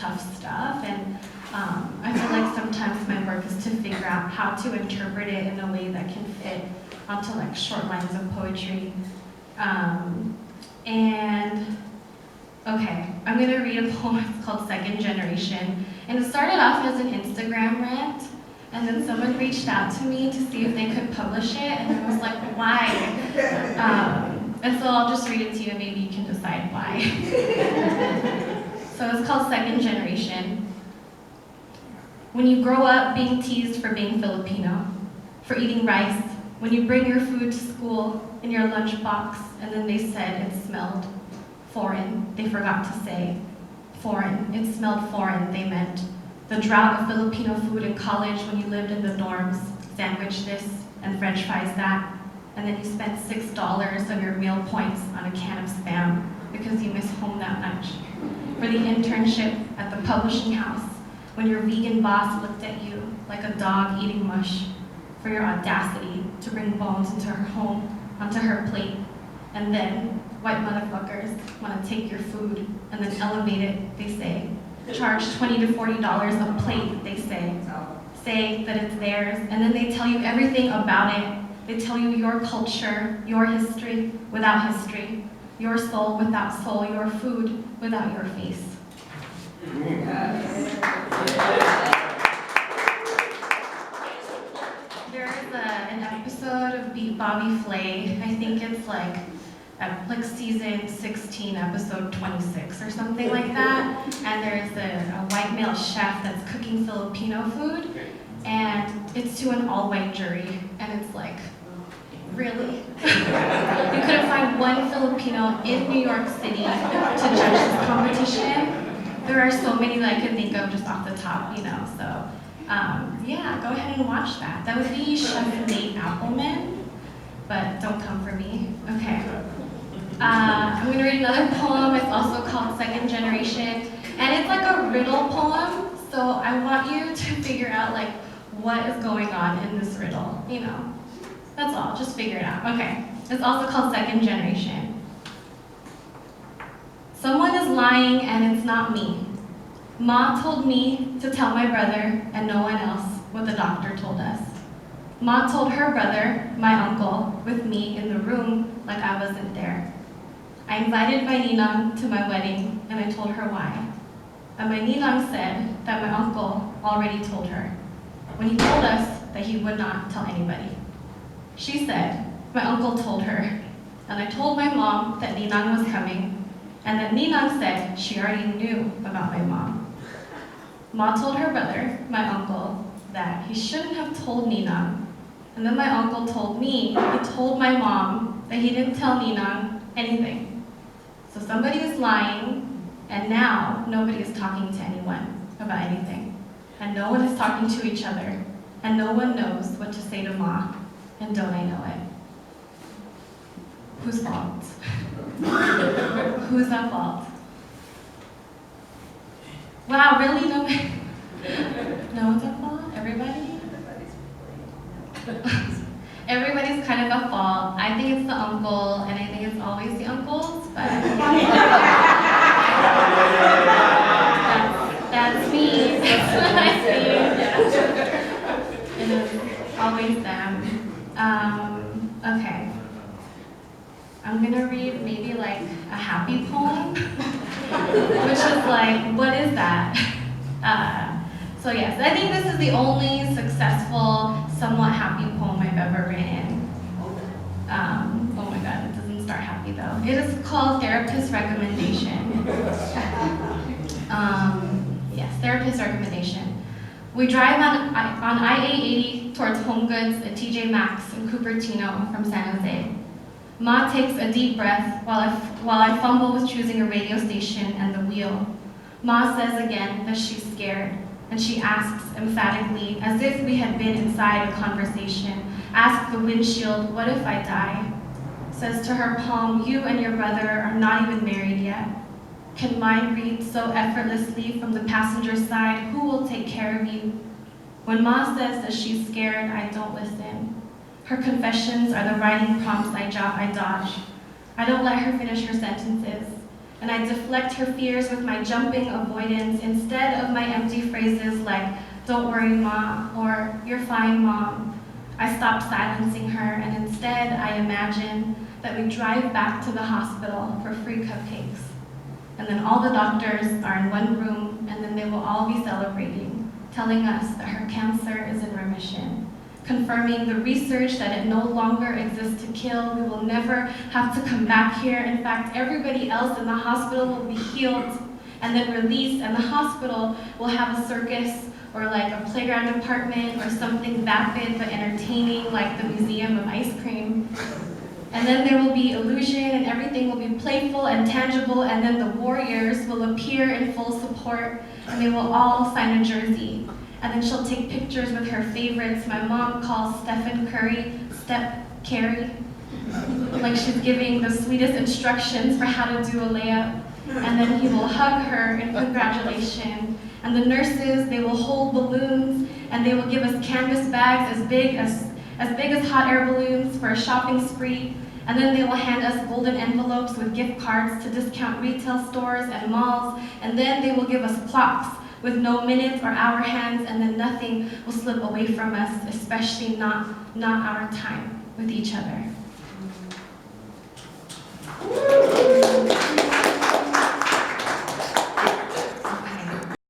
tough stuff, and I feel like sometimes my work is to figure out how to interpret it in a way that can fit onto like short lines of poetry. And okay, I'm gonna read a poem. It's called Second Generation, and it started off as an Instagram rant, and then someone reached out to me to see if they could publish it, and I was like, why? And so I'll just read it to you, and maybe you can decide why. So it's called Second Generation. When you grow up being teased for being Filipino, for eating rice, when you bring your food to school in your lunchbox, and then they said it smelled foreign, they forgot to say foreign. It smelled foreign, they meant. The drought of Filipino food in college when you lived in the dorms, sandwich this and french fries that, and then you spent $6 of your meal points on a can of Spam because you miss home that much. For the internship at the publishing house, when your vegan boss looked at you like a dog eating mush, for your audacity to bring bones into her home, onto her plate, and then white motherfuckers want to take your food and then elevate it, they say. Charge $20 to $40 a plate, they say. Say that it's theirs, and then they tell you everything about it. They tell you your culture, your history without history, your soul without soul, your food without your face. There's an episode of Beat Bobby Flay. I think it's like season 16, episode 26 or something like that. And there's a white male chef that's cooking Filipino food, and it's to an all-white jury, and it's like, really? You couldn't find one Filipino in New York City to judge this competition? There are so many that I could think of just off the top, you know, so yeah, go ahead and watch that. That would be Chef Nate Appleman, but don't come for me. Okay. I'm going to read another poem. It's also called Second Generation, and it's like a riddle poem, so I want you to figure out like what is going on in this riddle, you know. That's all, just figure it out. Okay, it's also called Second Generation. Someone is lying and it's not me. Ma told me to tell my brother and no one else what the doctor told us. Ma told her brother, my uncle, with me in the room like I wasn't there. I invited my ninang to my wedding and I told her why. And my ninang said that my uncle already told her when he told us that he would not tell anybody. She said, my uncle told her, and I told my mom that ninang was coming, and that ninang said she already knew about my mom. Ma told her brother, my uncle, that he shouldn't have told ninang, and then my uncle told me he told my mom that he didn't tell ninang anything. So somebody is lying, and now nobody is talking to anyone about anything, and no one is talking to each other, and no one knows what to say to Ma. And don't I know it? Whose fault? Who's at fault? Wow, really? No one's at fault? Everybody? Everybody's kind of at fault. I think it's the uncle, and I think it's always the uncles, but that's me. That's what I see. It is always them. Okay. I'm gonna read maybe like a happy poem, which is like, what is that? So yes, I think this is the only successful, somewhat happy poem I've ever written. Oh my God, it doesn't start happy though. It is called Therapist Recommendation. Yes, Therapist Recommendation. We drive on I-80 towards Home Goods at TJ Maxx in Cupertino from San Jose. Ma takes a deep breath while I fumble with choosing a radio station and the wheel. Ma says again that she's scared, and she asks emphatically, as if we had been inside a conversation, ask the windshield, what if I die? Says to her palm, you and your brother are not even married yet. Can mine read so effortlessly from the passenger side, who will take care of you? When Ma says that she's scared, I don't listen. Her confessions are the writing prompts I dodge. I don't let her finish her sentences. And I deflect her fears with my jumping avoidance instead of my empty phrases like, "Don't worry, Mom," or "You're fine, Mom." I stop silencing her, and instead I imagine that we drive back to the hospital for free cupcakes. And then all the doctors are in one room, and then they will all be celebrating, telling us that her cancer is in remission, confirming the research that it no longer exists to kill. We will never have to come back here. In fact, everybody else in the hospital will be healed and then released, and the hospital will have a circus or like a playground department or something vapid but entertaining like the Museum of Ice Cream. And then there will be illusion and everything will be playful and tangible, and then the warriors will appear in full support and they will all sign a jersey. And then she'll take pictures with her favorites. My mom calls Stephen Curry Step Carey, like she's giving the sweetest instructions for how to do a layup. And then he will hug her in congratulation. And the nurses, they will hold balloons and they will give us canvas bags as big as hot air balloons for a shopping spree. And then they will hand us golden envelopes with gift cards to discount retail stores and malls. And then they will give us clocks with no minutes or hour hands, and then nothing will slip away from us, especially not our time with each other.